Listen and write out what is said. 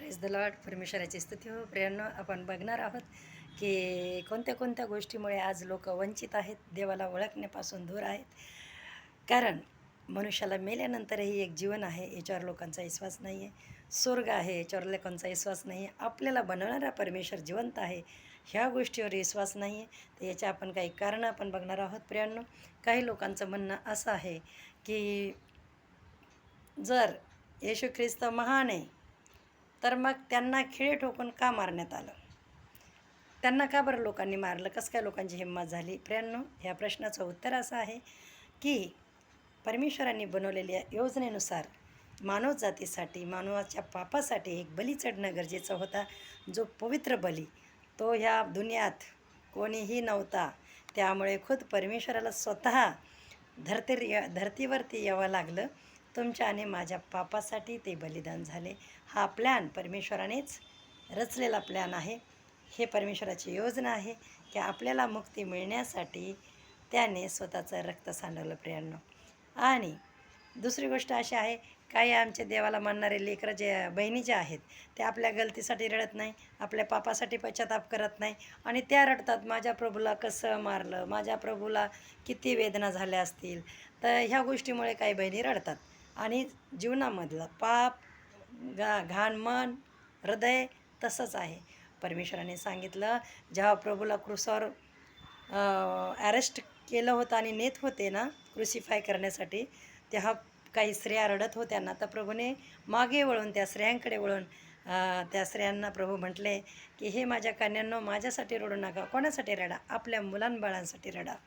Praise the Lord. परमेश्वराची स्तुती हो. प्रियांनो, आपण बघणार आहोत की कोणत्या कोणत्या गोष्टीमुळे आज लोक वंचित आहेत, देवाला ओळखण्यापासून दूर आहेत. कारण मनुष्याला मेल्यानंतरही एक जीवन आहे, याच्यावर लोकांचा विश्वास नाही आहे. स्वर्ग आहे, याच्यावर लोकांचा विश्वास नाही आहे. आपल्याला बनवणारा परमेश्वर जिवंत आहे, ह्या गोष्टीवर विश्वास नाही आहे. तर याच्या आपण काही कारणं आपण बघणार आहोत. प्रियांनो, काही लोकांचं म्हणणं असं आहे की जर येशू ख्रिस्त महान आहे, तर मग त्यांना खिळे ठोकून का मारण्यात आलं? त्यांना का बरं लोकांनी मारलं? कसं काय लोकांची हिंमत झाली? प्रियांनो, ह्या प्रश्नाचं उत्तर असं आहे की परमेश्वरांनी बनवलेल्या योजनेनुसार मानवजातीसाठी, मानवाच्या पापासाठी एक बली चढणं गरजेचं होता. जो पवित्र बली, तो ह्या दुनियात कोणीही नव्हता. त्यामुळे खुद परमेश्वराला स्वतः धरतीवरती यावं लागलं. तुमच्या आणि माझ्या पापासाठी ते बलिदान झाले. हा प्लॅन परमेश्वरानेच रचलेला प्लॅन आहे. हे परमेश्वराची योजना आहे की आपल्याला मुक्ती मिळण्यासाठी त्याने स्वतःचं रक्त सांडवलं. प्रियांनो, आणि दुसरी गोष्ट अशी आहे, काही आमच्या देवाला मानणारे लेकरं जे बहिणी ज्या आहेत, त्या आपल्या गलतीसाठी रडत नाही, आपल्या पापासाठी पश्चाताप करत नाही, आणि त्या रडतात, माझ्या प्रभूला कसं मारलं, माझ्या प्रभूला किती वेदना झाल्या असतील. तर ह्या गोष्टीमुळे काही बहिणी रडतात. आणि जीवनामधलं पाप, घाण मन, हृदय तसंच आहे. परमेश्वराने सांगितलं, जेव्हा प्रभूला क्रूसावर अरेस्ट केलं होतं आणि नेत होते ना क्रुसिफाय करण्यासाठी, तेव्हा काही स्त्रिया रडत होत्या ना, तर प्रभूने मागे वळून त्या स्त्रियांकडे वळून त्या स्त्रियांना प्रभू म्हटले की हे माझ्या कन्यांनो, माझ्यासाठी रडू नका. कोणासाठी रडा? आपल्या मुलांबाळांसाठी रडा.